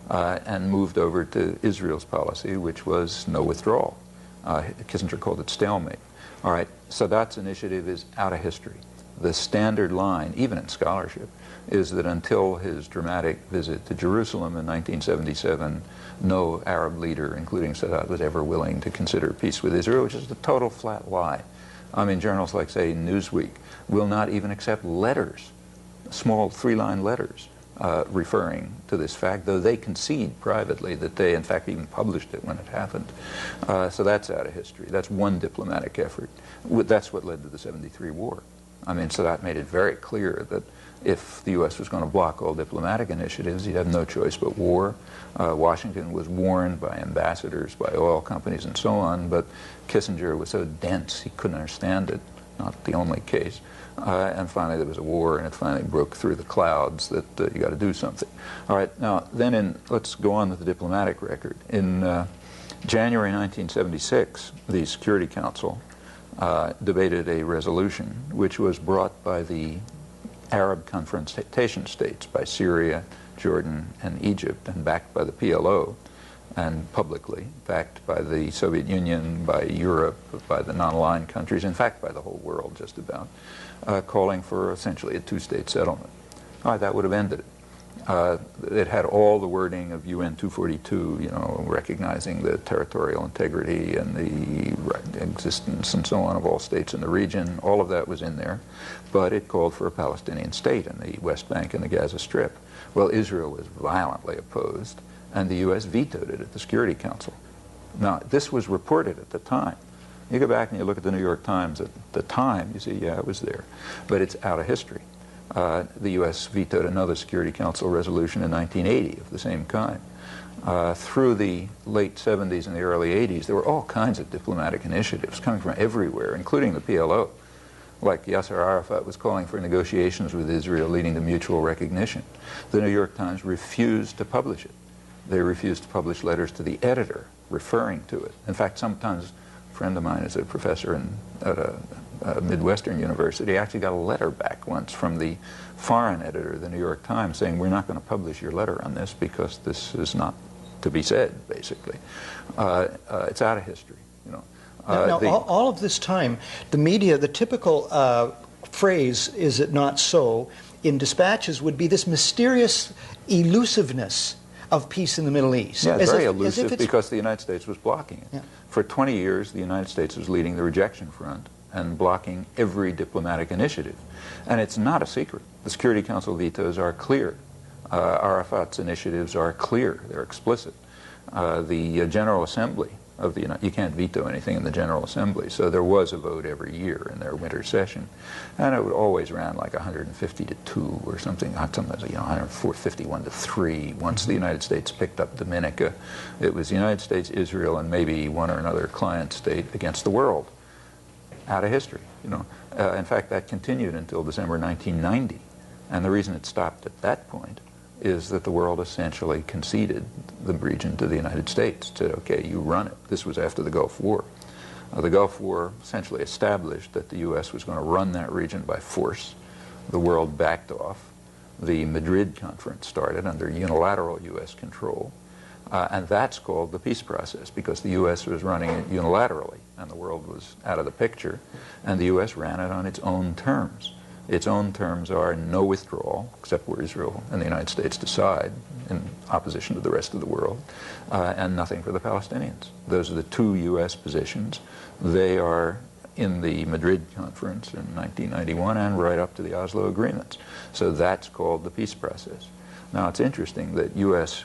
and moved over to Israel's policy, which was no withdrawal. Kissinger called it stalemate. All right, Sadat's initiative is out of history. The standard line, even in scholarship, is that until his dramatic visit to Jerusalem in 1977, no Arab leader, including Sadat, was ever willing to consider peace with Israel, which is a total flat lie. I mean, journals like, say, Newsweek will not even accept letters, small 3-line letters, referring to this fact, though they concede privately that they, in fact, even published it when it happened. So that's out of history. That's one diplomatic effort. That's what led to the '73 war. I mean, Sadat made it very clear that if the U.S. was going to block all diplomatic initiatives, he'd have no choice but war. Washington was warned by ambassadors, by oil companies, and so on, but Kissinger was so dense he couldn't understand it. Not the only case. And finally there was a war, and it finally broke through the clouds that you got to do something. All right, now then let's go on with the diplomatic record. In January 1976, the Security Council debated a resolution which was brought by the Arab confrontation states, by Syria, Jordan, and Egypt, and backed by the PLO, and publicly backed by the Soviet Union, by Europe, by the non-aligned countries, in fact by the whole world just about, calling for essentially a two-state settlement. That would have ended it. It had all the wording of UN 242, you know, recognizing the territorial integrity and the existence and so on of all states in the region. All of that was in there, but it called for a Palestinian state in the West Bank and the Gaza Strip. Well, Israel was violently opposed, and the U.S. vetoed it at the Security Council. Now, this was reported at the time. You go back and you look at the New York Times at the time, you see, yeah, it was there, but it's out of history. The U.S. vetoed another Security Council resolution in 1980 of the same kind. Through the late 70s and the early 80s, there were all kinds of diplomatic initiatives coming from everywhere, including the PLO. Like Yasser Arafat was calling for negotiations with Israel leading to mutual recognition. The New York Times refused to publish it. They refused to publish letters to the editor referring to it. In fact, sometimes a friend of mine is a professor at a Midwestern university, actually got a letter back once from the foreign editor of the New York Times saying, we're not going to publish your letter on this because this is not to be said, basically. It's out of history, you know. Now, all of this time, the media, the typical phrase, is it not so, in dispatches would be this mysterious elusiveness of peace in the Middle East. Yeah, it's very elusive because the United States was blocking it. Yeah. For 20 years, the United States was leading the rejection front and blocking every diplomatic initiative. And it's not a secret. The Security Council vetoes are clear. Arafat's initiatives are clear. They're explicit. The General Assembly of the United, you can't veto anything in the General Assembly, so there was a vote every year in their winter session, and it would always ran like 150 to 2 or something, sometimes 151 to 3. Once the United States picked up Dominica, it was the United States, Israel, and maybe one or another client state against the world. Out of history, you know. In fact, that continued until December 1990, and the reason it stopped at that point is that the world essentially conceded the region to the United States, said, okay, you run it. This was after the Gulf War. The Gulf War essentially established that the U.S. was going to run that region by force. The world backed off. The Madrid Conference started under unilateral U.S. control, and that's called the peace process because the U.S. was running it unilaterally, and the world was out of the picture, and the U.S. ran it on its own terms. Its own terms are no withdrawal, except where Israel and the United States decide, in opposition to the rest of the world, and nothing for the Palestinians. Those are the two U.S. positions. They are in the Madrid Conference in 1991 and right up to the Oslo agreements. So that's called the peace process. Now, it's interesting that U.S.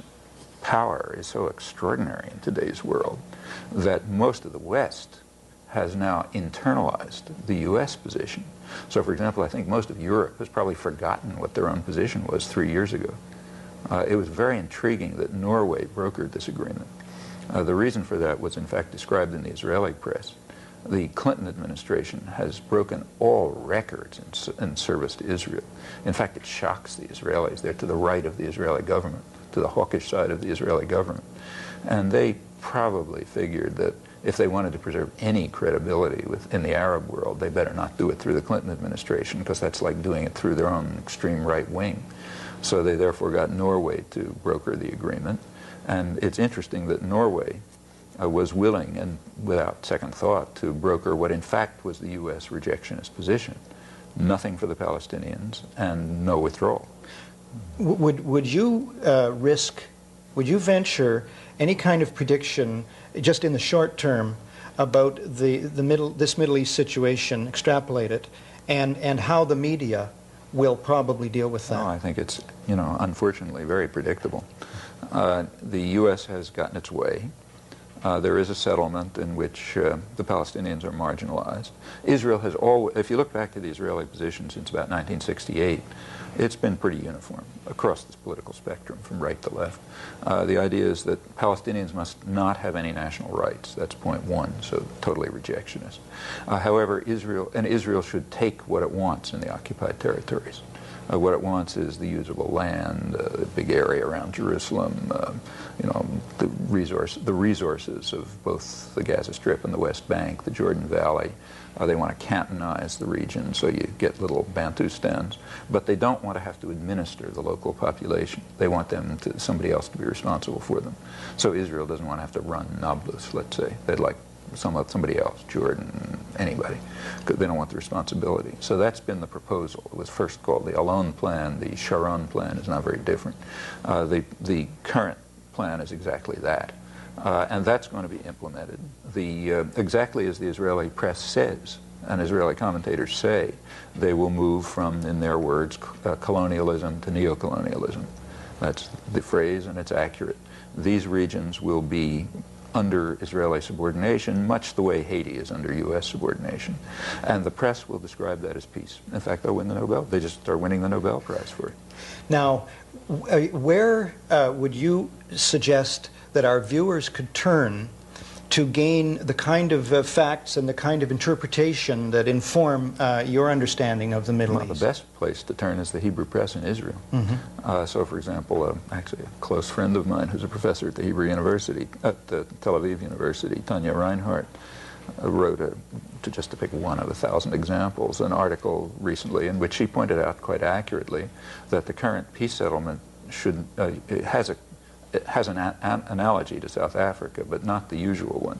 power is so extraordinary in today's world that most of the West has now internalized the U.S. position. So, for example, I think most of Europe has probably forgotten what their own position was 3 years ago. It was very intriguing that Norway brokered this agreement. The reason for that was, in fact, described in the Israeli press. The Clinton administration has broken all records in service to Israel. In fact, it shocks the Israelis. They're to the right of the Israeli government, to the hawkish side of the Israeli government. And they probably figured that if they wanted to preserve any credibility in the Arab world, they better not do it through the Clinton administration, because that's like doing it through their own extreme right wing. So they therefore got Norway to broker the agreement. And it's interesting that Norway was willing, and without second thought, to broker what in fact was the U.S. rejectionist position. Nothing for the Palestinians and no withdrawal. Would you venture any kind of prediction, just in the short term, about this Middle East situation, extrapolate it, and how the media will probably deal with that? Oh, I think it's, unfortunately very predictable. The U.S. has gotten its way. There is a settlement in which the Palestinians are marginalized. Israel has always, if you look back to the Israeli position since about 1968, it's been pretty uniform across this political spectrum, from right to left. The idea is that Palestinians must not have any national rights. That's point one, so totally rejectionist. However, Israel should take what it wants in the occupied territories. What it wants is the usable land, a big area around Jerusalem, you know, the resources of both the Gaza Strip and the West Bank, the Jordan Valley. They want to cantonize the region so you get little Bantustans, but they don't want to have to administer the local population. They want somebody else to be responsible for them. So Israel doesn't want to have to run Nablus, let's say. They'd like somebody else, Jordan, anybody. They don't want the responsibility. So that's been the proposal. It was first called the Alon plan. The Sharon plan is not very different. The current plan is exactly that. And that's going to be implemented. Exactly as the Israeli press says, and Israeli commentators say, they will move from, in their words, colonialism to neocolonialism. That's the phrase, and it's accurate. These regions will be under Israeli subordination, much the way Haiti is under U.S. subordination. And the press will describe that as peace. In fact, they'll win the Nobel. They just are winning the Nobel Prize for it. Now, where would you suggest that our viewers could turn to gain the kind of facts and the kind of interpretation that inform your understanding of the Middle East? The best place to turn is the Hebrew press in Israel. So, for example, actually a close friend of mine who's a professor at the Hebrew University, at the Tel Aviv University, Tanya Reinhardt, wrote, just to pick one of 1,000 examples, an article recently in which she pointed out quite accurately that the current peace settlement it has an analogy to South Africa, but not the usual one.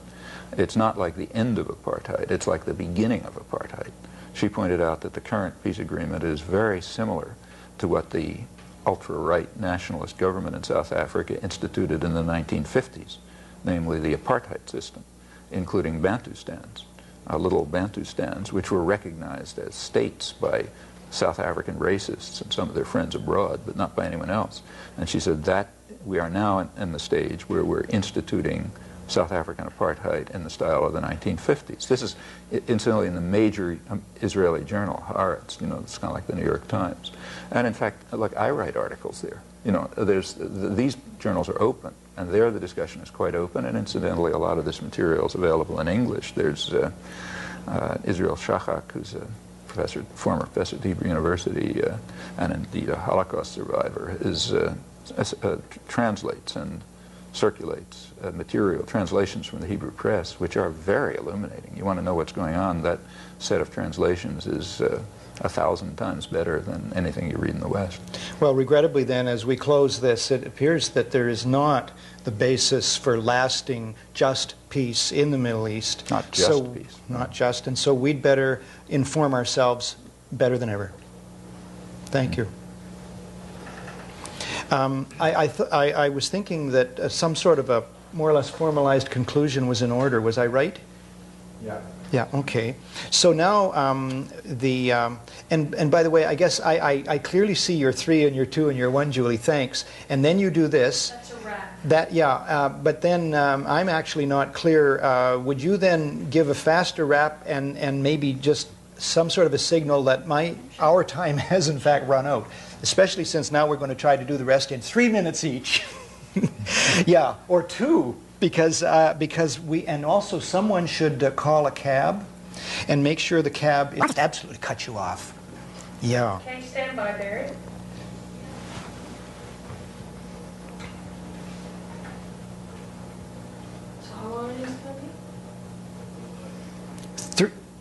It's not like the end of apartheid, it's like the beginning of apartheid. She pointed out that the current peace agreement is very similar to what the ultra-right nationalist government in South Africa instituted in the 1950s, namely the apartheid system, including Bantustans, little Bantustans, which were recognized as states by South African racists and some of their friends abroad, but not by anyone else. And she said that we are now in the stage where we're instituting South African apartheid in the style of the 1950s. This is incidentally in the major Israeli journal, Haaretz, you know, it's kind of like the New York Times. And in fact, like, I write articles there. You know, these journals are open, and there the discussion is quite open, and incidentally a lot of this material is available in English. There's Israel Shachak, who's a former professor at the Hebrew University, and indeed a Holocaust survivor, translates and circulates material, translations from the Hebrew press, which are very illuminating. You want to know what's going on, that set of translations is 1,000 times better than anything you read in the West. Well, regrettably then, as we close this, it appears that there is not the basis for lasting, just peace in the Middle East. Not just peace. Not just, and so we'd better inform ourselves better than ever. Thank you. I was thinking that some sort of a more or less formalized conclusion was in order. Was I right? Yeah. Yeah, okay. So now, and by the way, I guess I clearly see your 3 and your 2 and your 1, Julie, thanks. And then you do this. That's a wrap. But then I'm actually not clear. Would you then give a faster wrap and maybe just some sort of a signal that our time has in fact run out? Especially since now we're going to try to do the rest in 3 minutes each. Yeah, or 2. Because and also someone should call a cab and make sure the cab is absolutely cut you off. Yeah. Okay, stand by, Barrie. So how long is this going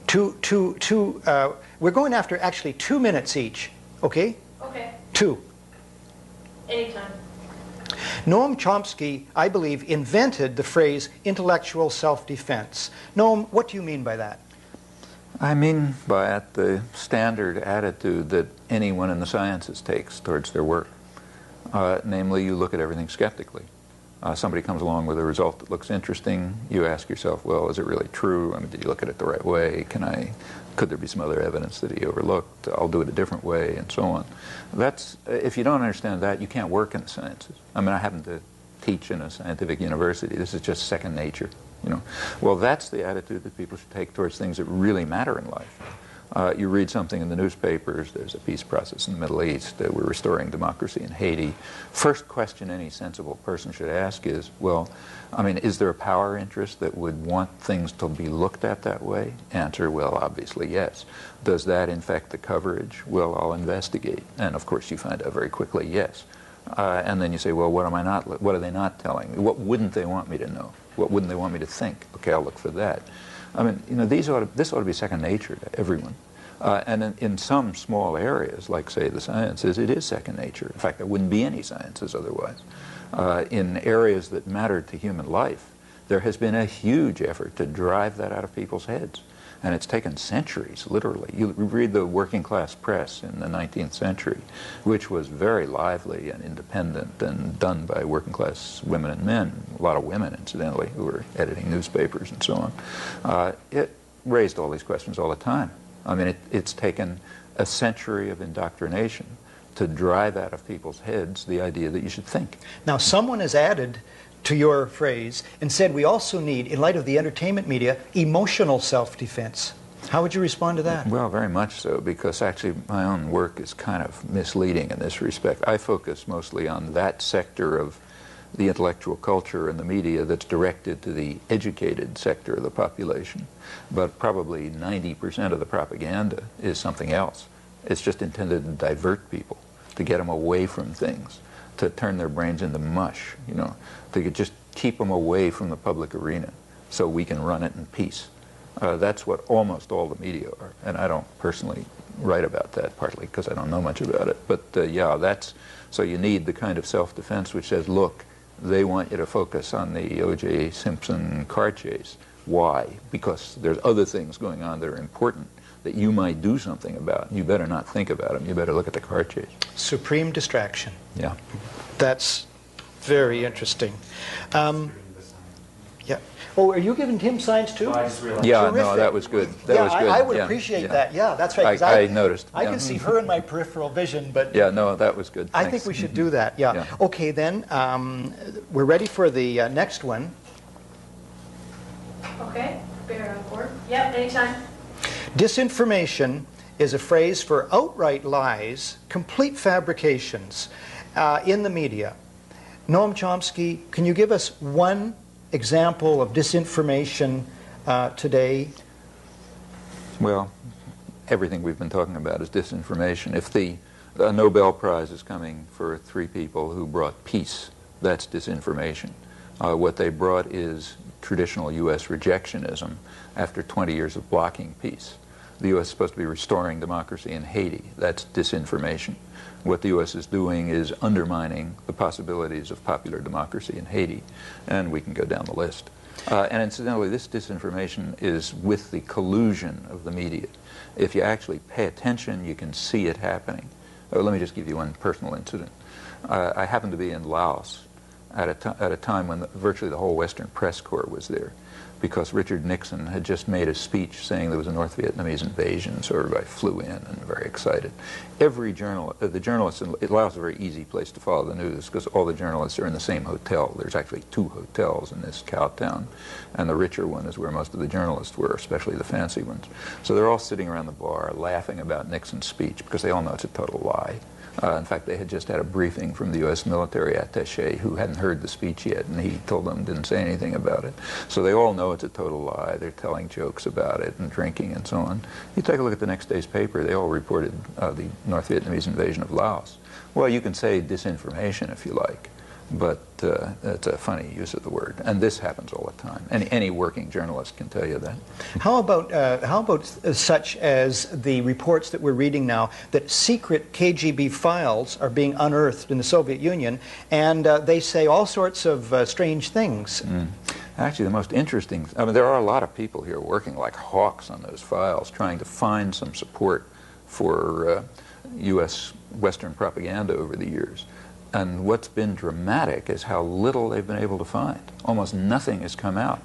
to be? We're going after actually 2 minutes each. Okay? Okay. 2. Anytime. Noam Chomsky, I believe, invented the phrase intellectual self-defense. Noam, what do you mean by that? I mean by it the standard attitude that anyone in the sciences takes towards their work. Namely, you look at everything skeptically. Somebody comes along with a result that looks interesting. You ask yourself, well, is it really true? I mean, did you look at it the right way? Could there be some other evidence that he overlooked? I'll do it a different way, and so on. If you don't understand that, you can't work in the sciences. I mean, I happen to teach in a scientific university. This is just second nature, you know. Well, that's the attitude that people should take towards things that really matter in life. You read something in the newspapers, there's a peace process in the Middle East, we're restoring democracy in Haiti. First question any sensible person should ask is, well, I mean, is there a power interest that would want things to be looked at that way? Answer, well, obviously yes. Does that infect the coverage? Well, I'll investigate. And of course you find out very quickly, yes. And then you say, well, what are they not telling me? What wouldn't they want me to know? What wouldn't they want me to think? Okay, I'll look for that. I mean, you know, this ought to be second nature to everyone. And in some small areas, like, say, the sciences, it is second nature. In fact, there wouldn't be any sciences otherwise. In areas that matter to human life, there has been a huge effort to drive that out of people's heads. And it's taken centuries, literally. You read the working class press in the 19th century, which was very lively and independent and done by working class women and men, a lot of women, incidentally, who were editing newspapers and so on. It raised all these questions all the time. I mean, it's taken a century of indoctrination to drive out of people's heads the idea that you should think. Now, someone has added to your phrase and said we also need, in light of the entertainment media, emotional self-defense. How would you respond to that? Well, very much so, because actually my own work is kind of misleading in this respect. I focus mostly on that sector of the intellectual culture and the media that's directed to the educated sector of the population. But probably 90% of the propaganda is something else. It's just intended to divert people, to get them away from things, to turn their brains into mush, you know, to just keep them away from the public arena so we can run it in peace. That's what almost all the media are, and I don't personally write about that, partly because I don't know much about it. But yeah, so you need the kind of self-defense which says, look, they want you to focus on the O.J. Simpson car chase. Why? Because there's other things going on that are important that you might do something about. You better not think about them. You better look at the car chase. Supreme distraction. Yeah. That's very interesting. Yeah. Oh, are you giving him signs too? I just realized. Yeah, Terrific. no, that was good. That was good. I would Yeah, appreciate yeah. that. Yeah, that's right. 'cause I noticed. I Yeah. can see her in my peripheral vision, but Yeah, no, that was good. I Thanks. think we should do that. Yeah. Yeah. Okay, then we're ready for the next one. Okay, bear on board. Yep, anytime. Disinformation is a phrase for outright lies, complete fabrications in the media. Noam Chomsky, can you give us one example of disinformation today? Well, everything we've been talking about is disinformation. If the Nobel Prize is coming for 3 people who brought peace, that's disinformation. What they brought is traditional U.S. rejectionism after 20 years of blocking peace. The U.S. is supposed to be restoring democracy in Haiti. That's disinformation. What the U.S. is doing is undermining the possibilities of popular democracy in Haiti, and we can go down the list. And incidentally, this disinformation is with the collusion of the media. If you actually pay attention, you can see it happening. Let me just give you one personal incident. I happened to be in Laos at a time when virtually the whole Western press corps was there, because Richard Nixon had just made a speech saying there was a North Vietnamese invasion, so everybody flew in and very excited. Every the journalists in Laos is a very easy place to follow the news because all the journalists are in the same hotel. There's actually 2 hotels in this cow town, and the richer one is where most of the journalists were, especially the fancy ones. So they're all sitting around the bar laughing about Nixon's speech because they all know it's a total lie. In fact, they had just had a briefing from the U.S. military attaché who hadn't heard the speech yet, and he told them, didn't say anything about it. So they all know it's a total lie. They're telling jokes about it and drinking and so on. You take a look at the next day's paper, they all reported the North Vietnamese invasion of Laos. Well, you can say disinformation if you like, but that's a funny use of the word. And this happens all the time. Any working journalist can tell you that. How about such as the reports that we're reading now that secret KGB files are being unearthed in the Soviet Union, and they say all sorts of strange things? Actually, the most interesting, I mean, there are a lot of people here working like hawks on those files, trying to find some support for U.S. Western propaganda over the years. And what's been dramatic is how little they've been able to find. Almost nothing has come out.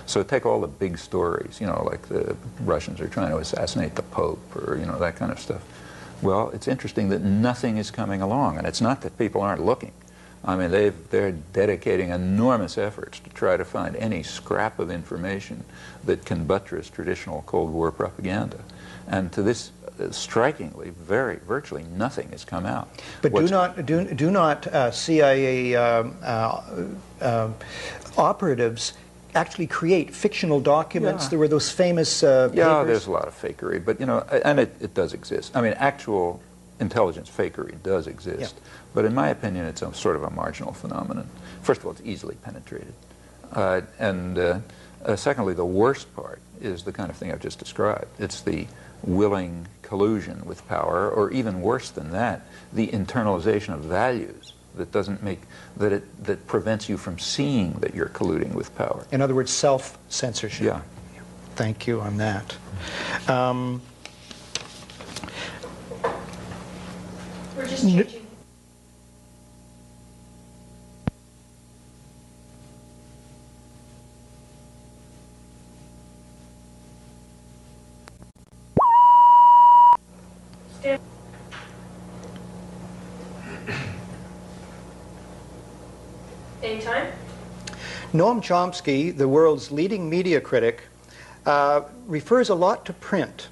So take all the big stories, you know, like the Russians are trying to assassinate the Pope, or, you know, that kind of stuff. Well, it's interesting that nothing is coming along, and it's not that people aren't looking. I mean, they're dedicating enormous efforts to try to find any scrap of information that can buttress traditional Cold War propaganda. And to this, strikingly, virtually nothing has come out. But do not CIA operatives actually create fictional documents? Yeah. There were those famous papers. Yeah, there's a lot of fakery, but you know, and it does exist. I mean, actual intelligence fakery does exist, Yeah. but in my opinion, it's a sort of a marginal phenomenon. First of all, it's easily penetrated, and secondly, the worst part is the kind of thing I've just described. It's the willing collusion with power, or even worse than that, the internalization of values that doesn't make that prevents you from seeing that you're colluding with power. In other words, self-censorship. Yeah. Thank you on that. We're just changing. Stand. Anytime. Noam Chomsky, the world's leading media critic, refers a lot to print.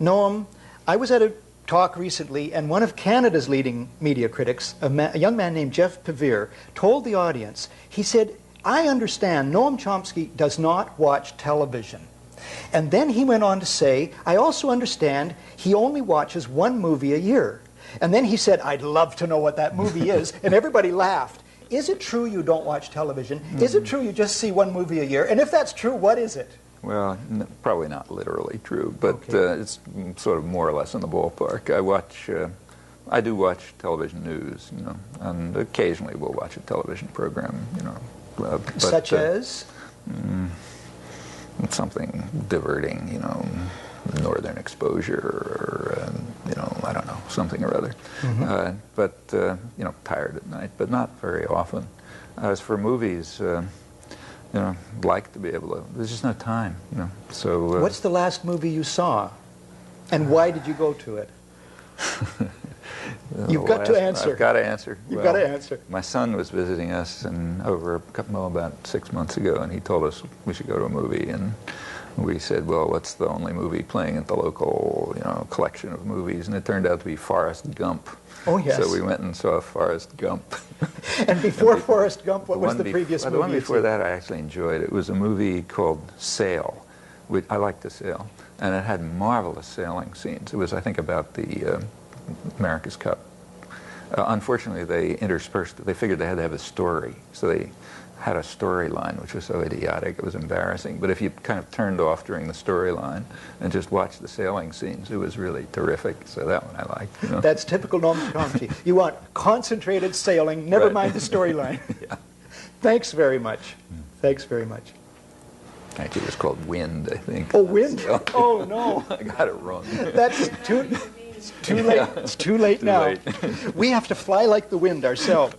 Noam, I was at a talk recently, and one of Canada's leading media critics, a young man named Jeff Pevere, told the audience, he said, I understand Noam Chomsky does not watch television. And then he went on to say, I also understand he only watches one movie a year. And then he said, I'd love to know what that movie is. And everybody laughed. Is it true you don't watch television? Is it true you just see one movie a year? And if that's true, what is it? Well, probably not literally true, but Okay. it's sort of more or less in the ballpark. I do watch television news, you know, and occasionally we'll watch a television program, you know. But, Such as? something diverting, you know, Northern Exposure, or you know, I don't know, something or other. But you know, tired at night, but not very often. As for movies, you know, like to be able to. There's just no time, you know. So. What's the last movie you saw? And why did you go to it? You've got to answer. I've got to answer. You've got to answer. My son was visiting us about 6 months ago, and he told us we should go to a movie, and we said, well, what's the only movie playing at the local, you know, collection of movies? And it turned out to be Forrest Gump. Oh, yes. So we went and saw Forrest Gump. And before Forrest Gump, what was the previous movie? The one you'd before seen? that I actually enjoyed. It was a movie called Sail. I like to sail. And it had marvelous sailing scenes. It was, I think, about the America's Cup. Unfortunately, they interspersed, they figured they had to have a story. So they had a storyline, which was so idiotic, it was embarrassing. But if you kind of turned off during the storyline and just watched the sailing scenes, it was really terrific. So that one I liked. You know? That's typical Noam Chomsky. You want concentrated sailing, never Right. mind the storyline. Yeah. Thanks very much. Thanks very much. Actually, it was called Wind, I think. Oh, Wind? So- Oh, no. I got it wrong. That's too late. It's too late Too now. late. We have to fly like the wind ourselves.